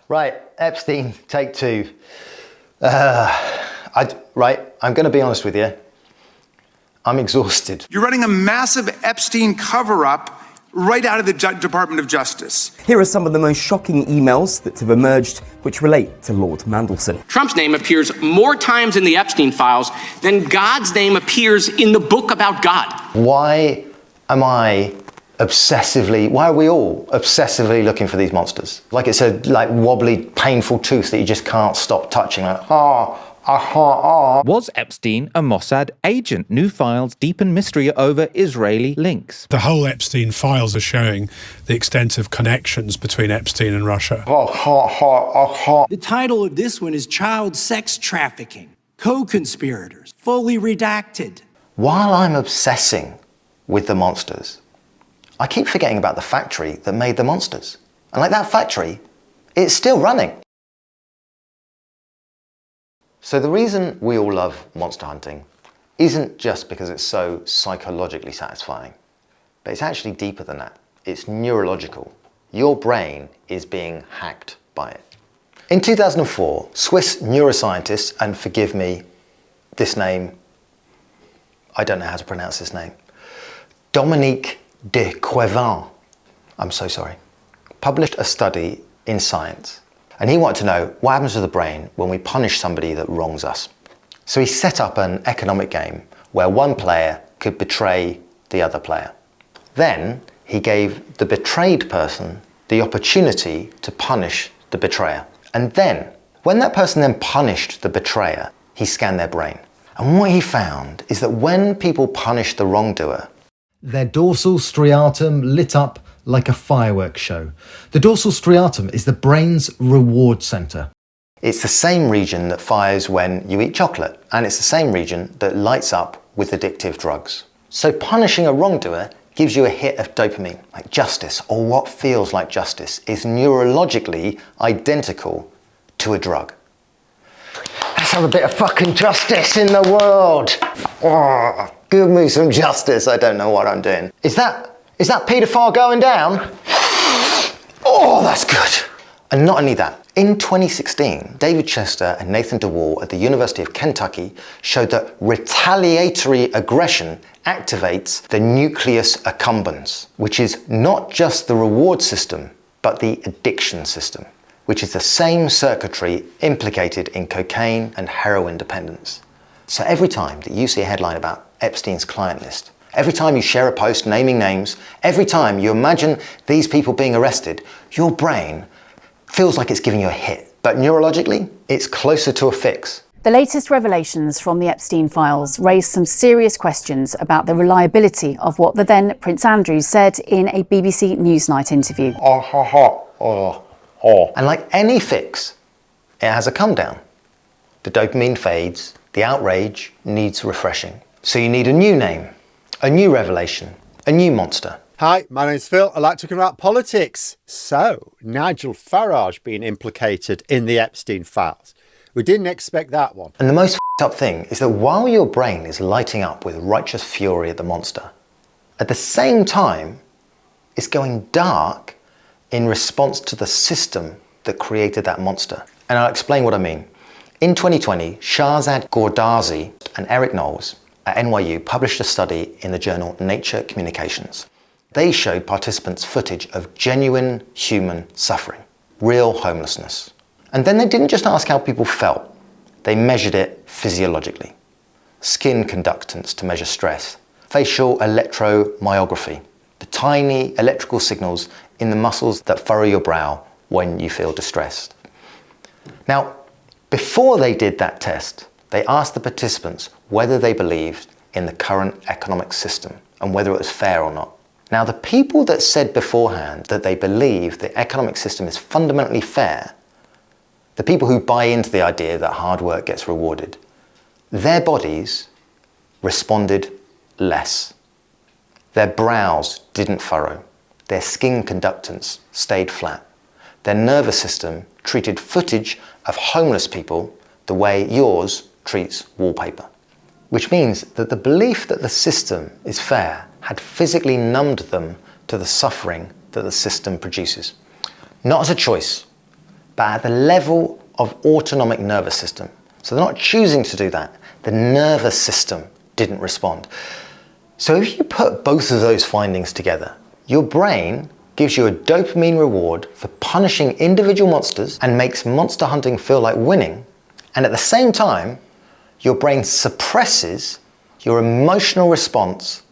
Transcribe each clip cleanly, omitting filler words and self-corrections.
Right, Epstein, take two. I'm going to be honest with you. I'm exhausted. You're running a massive Epstein cover-up right out of the Department of Justice. Here are some of the most shocking emails that have emerged which relate to Lord Mandelson. Trump's name appears more times in the Epstein files than God's name appears in the book about God. Why are we all obsessively looking for these monsters? Like it's a wobbly, painful tooth that you just can't stop touching. Was Epstein a Mossad agent? New files deepen mystery over Israeli links. The whole Epstein files are showing the extent of connections between Epstein and Russia. The title of this one is Child Sex Trafficking, Co-Conspirators, Fully Redacted. While I'm obsessing with the monsters, I keep forgetting about the factory that made the monsters. And that factory, it's still running. So the reason we all love monster hunting isn't just because it's so psychologically satisfying, but it's actually deeper than that. It's neurological. Your brain is being hacked by it. In 2004, Swiss neuroscientists, and forgive me, this name, I don't know how to pronounce this name, Dominique de Quervain, I'm so sorry, published a study in Science. And he wanted to know what happens to the brain when we punish somebody that wrongs us. So he set up an economic game where one player could betray the other player. Then he gave the betrayed person the opportunity to punish the betrayer. And then, when that person then punished the betrayer, he scanned their brain. And what he found is that when people punish the wrongdoer, their dorsal striatum lit up like a fireworks show. The dorsal striatum is the brain's reward center. It's the same region that fires when you eat chocolate, and it's the same region that lights up with addictive drugs. So punishing a wrongdoer gives you a hit of dopamine, like justice, or what feels like justice, is neurologically identical to a drug. Let's have a bit of fucking justice in the world. Oh, give me some justice. I don't know what I'm doing. Is that paedophile going down? Oh, that's good. And not only that, in 2016, David Chester and Nathan DeWall at the University of Kentucky showed that retaliatory aggression activates the nucleus accumbens, which is not just the reward system, but the addiction system, which is the same circuitry implicated in cocaine and heroin dependence. So every time that you see a headline about Epstein's client list, every time you share a post naming names, every time you imagine these people being arrested, your brain feels like it's giving you a hit. But neurologically, it's closer to a fix. The latest revelations from the Epstein files raised some serious questions about the reliability of what the then Prince Andrew said in a BBC Newsnight interview. And like any fix, it has a come down. The dopamine fades, the outrage needs refreshing. So you need a new name, a new revelation, a new monster. Hi, my name's Phil. I like talking about politics. So, Nigel Farage being implicated in the Epstein files. We didn't expect that one. And the most f***ed up thing is that while your brain is lighting up with righteous fury at the monster, at the same time, it's going dark in response to the system that created that monster. And I'll explain what I mean. In 2020, Shahzad Goudarzi and Eric Knowles at NYU published a study in the journal Nature Communications. They showed participants footage of genuine human suffering, real homelessness. And then they didn't just ask how people felt, they measured it physiologically. Skin conductance to measure stress, facial electromyography, the tiny electrical signals in the muscles that furrow your brow when you feel distressed. Now, before they did that test, they asked the participants whether they believed in the current economic system and whether it was fair or not. Now, the people that said beforehand that they believe the economic system is fundamentally fair, the people who buy into the idea that hard work gets rewarded, their bodies responded less. Their brows didn't furrow. Their skin conductance stayed flat. Their nervous system treated footage of homeless people the way yours treats wallpaper. Which means that the belief that the system is fair had physically numbed them to the suffering that the system produces. Not as a choice, but but at the level of autonomic nervous system. So they're not choosing to do that. The nervous system didn't respond. So if you put both of those findings together, your brain gives you a dopamine reward for punishing individual monsters and makes monster hunting feel like winning. And at the same time, your brain suppresses your emotional response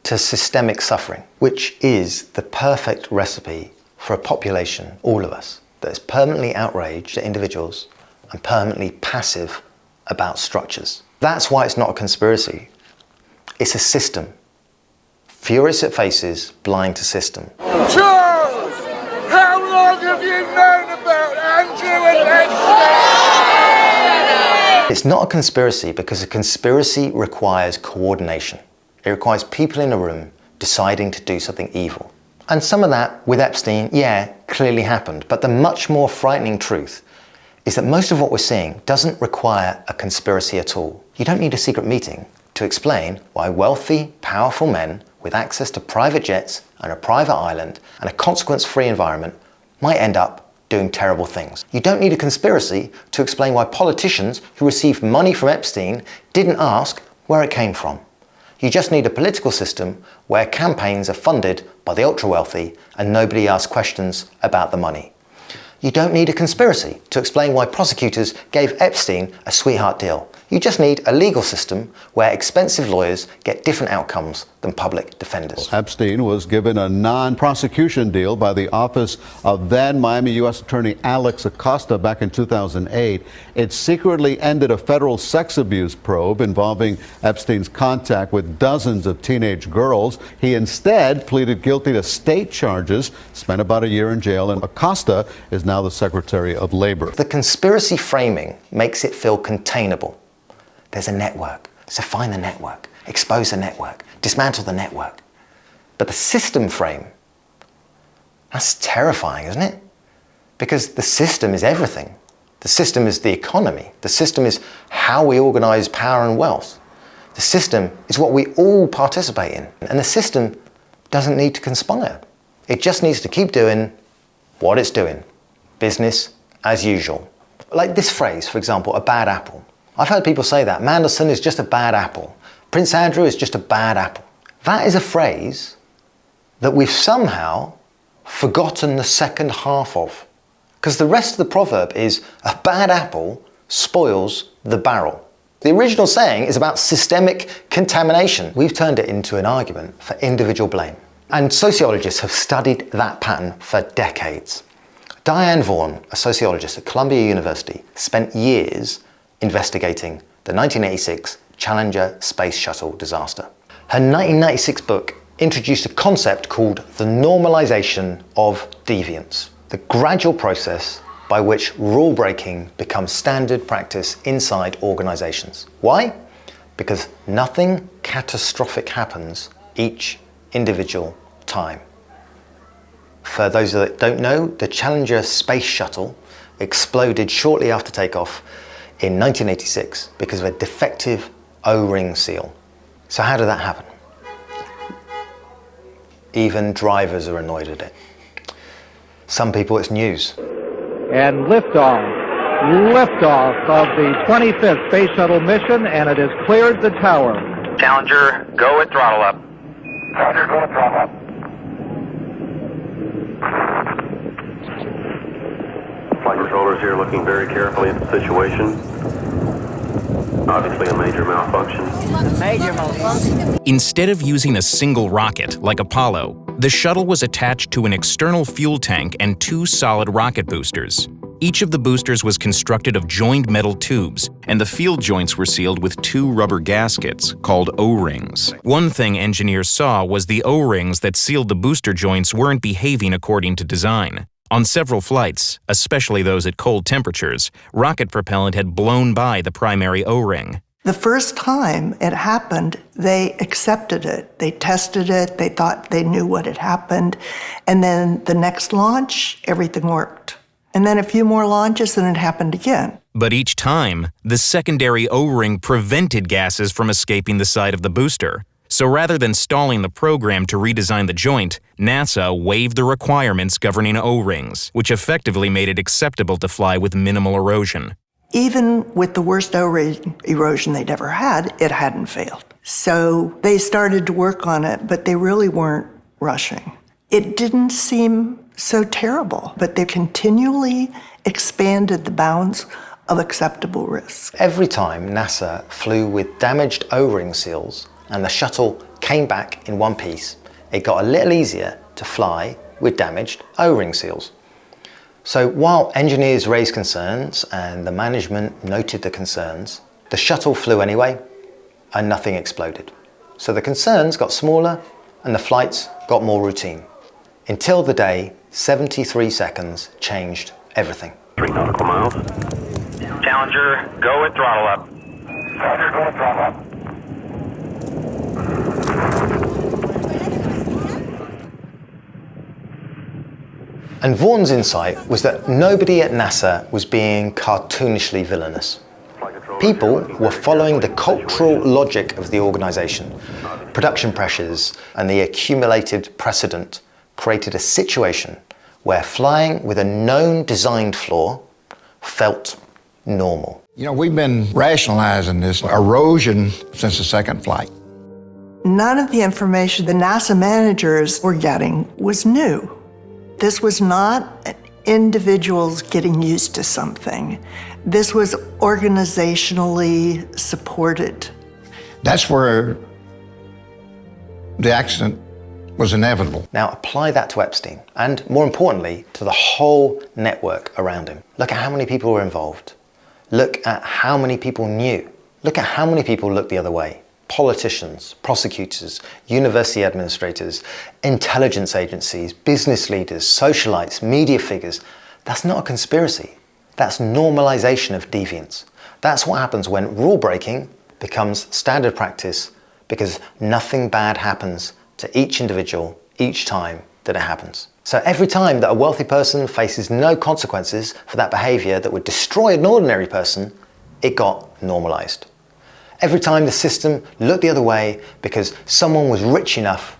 to systemic suffering, which is the perfect recipe for a population, all of us, that is permanently outraged at individuals and permanently passive about structures. That's why it's not a conspiracy. It's a system. Furious at faces, blind to system. Charles, how long have you known about Andrew and Epstein? It's not a conspiracy because a conspiracy requires coordination. It requires people in a room deciding to do something evil. And some of that with Epstein, yeah, clearly happened. But the much more frightening truth is that most of what we're seeing doesn't require a conspiracy at all. You don't need a secret meeting to explain why wealthy, powerful men with access to private jets and a private island and a consequence-free environment might end up doing terrible things. You don't need a conspiracy to explain why politicians who received money from Epstein didn't ask where it came from. You just need a political system where campaigns are funded by the ultra-wealthy and nobody asks questions about the money. You don't need a conspiracy to explain why prosecutors gave Epstein a sweetheart deal. You just need a legal system where expensive lawyers get different outcomes than public defenders. Epstein was given a non-prosecution deal by the office of then Miami U.S. Attorney Alex Acosta back in 2008. It secretly ended a federal sex abuse probe involving Epstein's contact with dozens of teenage girls. He instead pleaded guilty to state charges, spent about a year in jail, and Acosta is now the Secretary of Labor. The conspiracy framing makes it feel containable. There's a network, so find the network, expose the network, dismantle the network. But the system frame, that's terrifying, isn't it? Because the system is everything. The system is the economy. The system is how we organize power and wealth. The system is what we all participate in. And the system doesn't need to conspire. It just needs to keep doing what it's doing. Business as usual. Like this phrase, for example, a bad apple. I've heard people say that. Mandelson is just a bad apple. Prince Andrew is just a bad apple. That is a phrase that we've somehow forgotten the second half of. Because the rest of the proverb is, a bad apple spoils the barrel. The original saying is about systemic contamination. We've turned it into an argument for individual blame. And sociologists have studied that pattern for decades. Diane Vaughan, a sociologist at Columbia University, spent years investigating the 1986 Challenger space shuttle disaster. Her 1996 book introduced a concept called the normalization of deviance, the gradual process by which rule breaking becomes standard practice inside organizations. Why? Because nothing catastrophic happens each individual time. For those that don't know, the Challenger space shuttle exploded shortly after takeoff in 1986 because of a defective O-ring seal. So how did that happen? Even drivers are annoyed at it. Some people it's news. And liftoff of the 25th Space Shuttle mission, and it has cleared the tower. Challenger, go at throttle up. Challenger, go at throttle up. Flight controllers here looking very carefully at the situation. Obviously a major malfunction. Instead of using a single rocket like Apollo, the shuttle was attached to an external fuel tank and two solid rocket boosters. Each of the boosters was constructed of joined metal tubes, and the field joints were sealed with two rubber gaskets, called O-rings. One thing engineers saw was the O-rings that sealed the booster joints weren't behaving according to design. On several flights, especially those at cold temperatures, rocket propellant had blown by the primary O-ring. The first time it happened, they accepted it. They tested it. They thought they knew what had happened. And then the next launch, everything worked. And then a few more launches and it happened again. But each time, the secondary O-ring prevented gases from escaping the side of the booster. So rather than stalling the program to redesign the joint, NASA waived the requirements governing O-rings, which effectively made it acceptable to fly with minimal erosion. Even with the worst O-ring erosion they'd ever had, it hadn't failed. So they started to work on it, but they really weren't rushing. It didn't seem so terrible, but they continually expanded the bounds of acceptable risk. Every time NASA flew with damaged O-ring seals and the shuttle came back in one piece, it got a little easier to fly with damaged O-ring seals. So while engineers raised concerns and the management noted the concerns, the shuttle flew anyway and nothing exploded. So the concerns got smaller and the flights got more routine. Until the day 73 seconds changed everything. 3 nautical miles. Challenger, go with throttle up. Challenger, go with throttle up. And Vaughan's insight was that nobody at NASA was being cartoonishly villainous. People were following the cultural logic of the organization. Production pressures and the accumulated precedent created a situation where flying with a known designed flaw felt normal. You know, we've been rationalizing this erosion since the second flight. None of the information the NASA managers were getting was new. This was not individuals getting used to something. This was organizationally supported. That's where the accident was inevitable. Now apply that to Epstein, and more importantly, to the whole network around him. Look at how many people were involved. Look at how many people knew. Look at how many people looked the other way. Politicians, prosecutors, university administrators, intelligence agencies, business leaders, socialites, media figures. That's not a conspiracy. That's normalization of deviance. That's what happens when rule breaking becomes standard practice because nothing bad happens to each individual each time that it happens. So every time that a wealthy person faces no consequences for that behavior that would destroy an ordinary person, it got normalized. Every time the system looked the other way because someone was rich enough,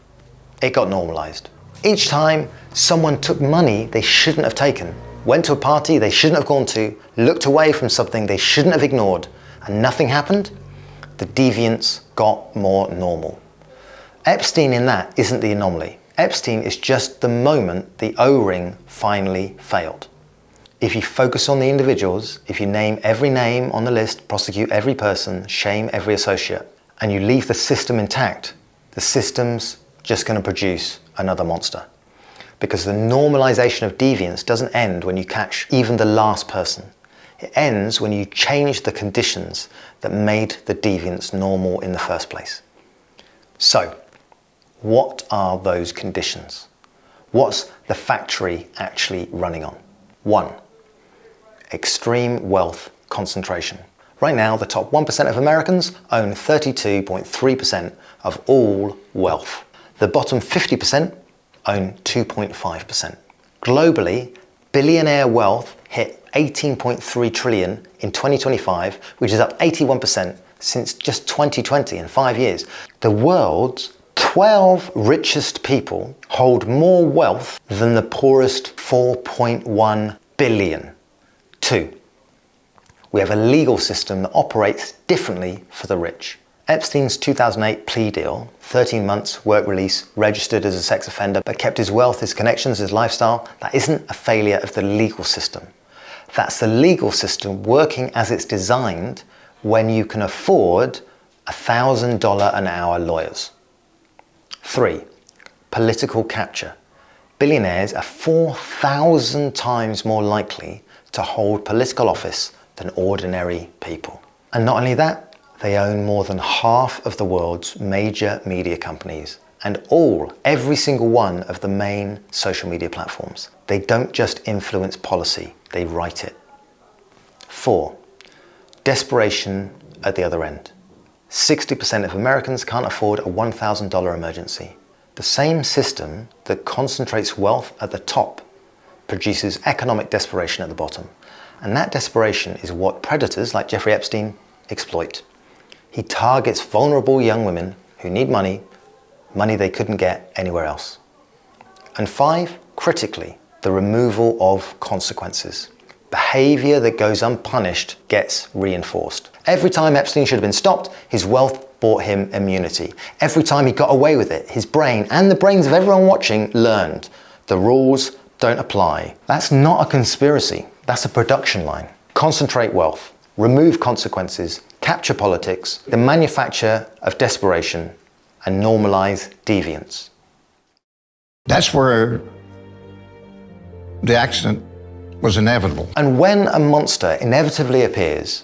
it got normalized. Each time someone took money they shouldn't have taken, went to a party they shouldn't have gone to, looked away from something they shouldn't have ignored, and nothing happened, the deviance got more normal. Epstein in that isn't the anomaly. Epstein is just the moment the O-ring finally failed. If you focus on the individuals, if you name every name on the list, prosecute every person, shame every associate, and you leave the system intact, the system's just going to produce another monster. Because the normalization of deviance doesn't end when you catch even the last person. It ends when you change the conditions that made the deviance normal in the first place. So, what are those conditions? What's the factory actually running on? 1. Extreme wealth concentration. Right now, the top 1% of Americans own 32.3% of all wealth. The bottom 50% own 2.5%. Globally, billionaire wealth hit 18.3 trillion in 2025, which is up 81% since just 2020 in 5 years. The world's 12 richest people hold more wealth than the poorest 4.1 billion. 2. We have a legal system that operates differently for the rich. Epstein's 2008 plea deal, 13 months, work release, registered as a sex offender, but kept his wealth, his connections, his lifestyle, that isn't a failure of the legal system. That's the legal system working as it's designed when you can afford $1,000 an hour lawyers. 3. Political capture. Billionaires are 4,000 times more likely to hold political office than ordinary people. And not only that, they own more than half of the world's major media companies and every single one of the main social media platforms. They don't just influence policy, they write it. 4. Desperation at the other end. 60% of Americans can't afford a $1,000 emergency. The same system that concentrates wealth at the top produces economic desperation at the bottom. And that desperation is what predators like Jeffrey Epstein exploit. He targets vulnerable young women who need money, money they couldn't get anywhere else. And 5, critically, the removal of consequences. Behaviour that goes unpunished gets reinforced. Every time Epstein should have been stopped, his wealth bought him immunity. Every time he got away with it, his brain and the brains of everyone watching learned the rules don't apply. That's not a conspiracy, that's a production line. Concentrate wealth, remove consequences, capture politics, the manufacture of desperation, and normalise deviance. That's where the accident was inevitable. And when a monster inevitably appears,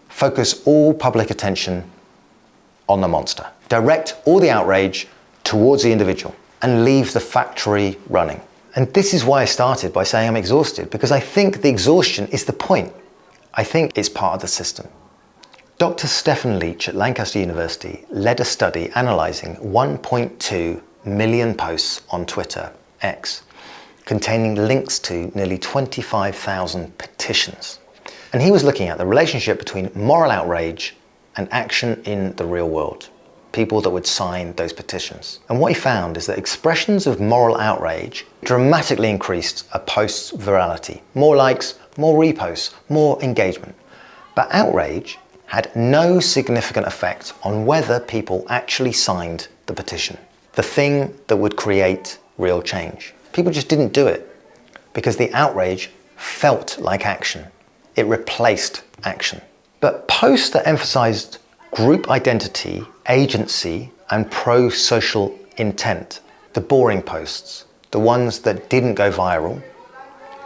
focus all public attention on the monster. Direct all the outrage towards the individual and leave the factory running. And this is why I started by saying I'm exhausted, because I think the exhaustion is the point. I think it's part of the system. Dr. Stephen Leach at Lancaster University led a study analysing 1.2 million posts on Twitter, X, containing links to nearly 25,000 petitions. And he was looking at the relationship between moral outrage and action in the real world, people that would sign those petitions. And what he found is that expressions of moral outrage dramatically increased a post's virality. More likes, more reposts, more engagement. But outrage had no significant effect on whether people actually signed the petition, the thing that would create real change. People just didn't do it because the outrage felt like action. It replaced action. But posts that emphasized group identity, agency, and pro-social intent, the boring posts, the ones that didn't go viral,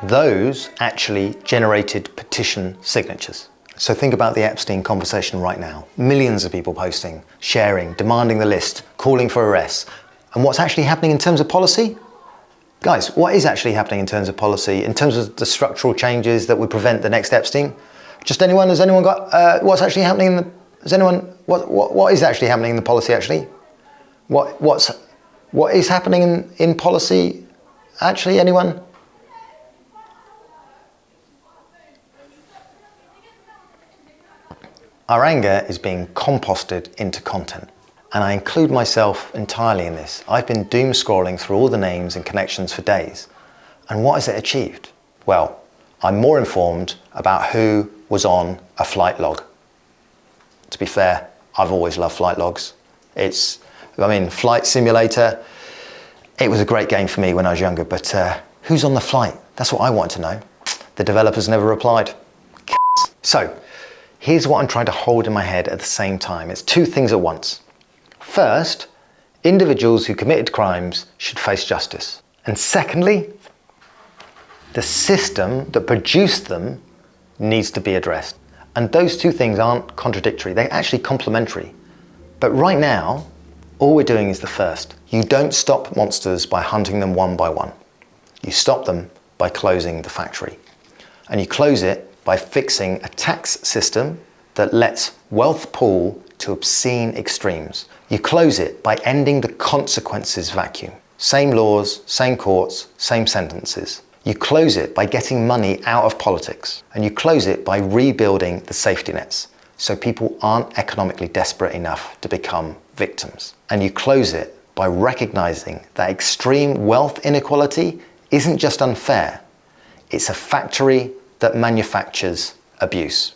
those actually generated petition signatures. So think about the Epstein conversation right now. Millions of people posting, sharing, demanding the list, calling for arrests. And what's actually happening in terms of policy? Guys, what is actually happening in terms of policy, in terms of the structural changes that would prevent the next Epstein? Just anyone, has anyone got, what's actually happening in the, has anyone, what is actually happening in the policy actually? What is happening in policy actually, anyone? Our anger is being composted into content. And I include myself entirely in this. I've been doom scrolling through all the names and connections for days. And what has it achieved? Well, I'm more informed about who was on a flight log. To be fair, I've always loved flight logs. Flight Simulator, it was a great game for me when I was younger, but who's on the flight? That's what I want to know. The developers never replied. So, here's what I'm trying to hold in my head at the same time. It's 2 things at once. First, individuals who committed crimes should face justice. And secondly, the system that produced them needs to be addressed. And those 2 things aren't contradictory, they're actually complementary. But right now, all we're doing is the first. You don't stop monsters by hunting them one by one. You stop them by closing the factory. And you close it by fixing a tax system that lets wealth pool to obscene extremes. You close it by ending the consequences vacuum. Same laws, same courts, same sentences. You close it by getting money out of politics. And you close it by rebuilding the safety nets so people aren't economically desperate enough to become victims. And you close it by recognizing that extreme wealth inequality isn't just unfair, it's a factory that manufactures abuse.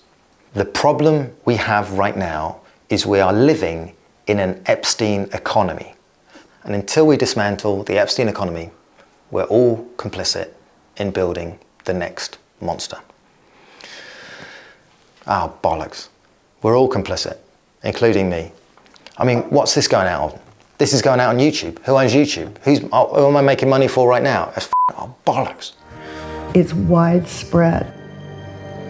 The problem we have right now is we are living in an Epstein economy. And until we dismantle the Epstein economy, we're all complicit in building the next monster. Oh, bollocks. We're all complicit, including me. I mean, what's this going out on? This is going out on YouTube. Who owns YouTube? Who am I making money for right now? Oh, bollocks. It's widespread.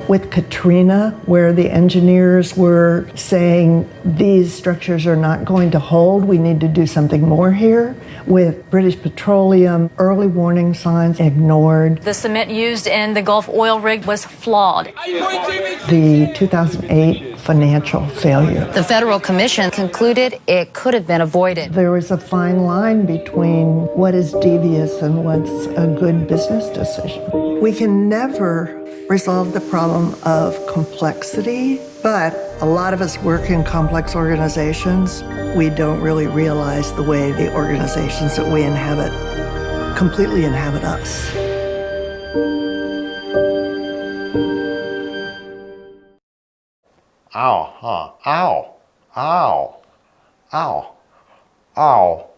With Katrina, where the engineers were saying these structures are not going to hold, we need to do something more here. With British Petroleum, early warning signs ignored. The cement used in the Gulf oil rig was flawed. The 2008 financial failure. The Federal Commission concluded it could have been avoided. There is a fine line between what is devious and what's a good business decision. We can never resolve the problem of complexity, but a lot of us work in complex organizations. We don't really realize the way the organizations that we inhabit completely inhabit us. Ow, huh, ow, ow, ow, ow.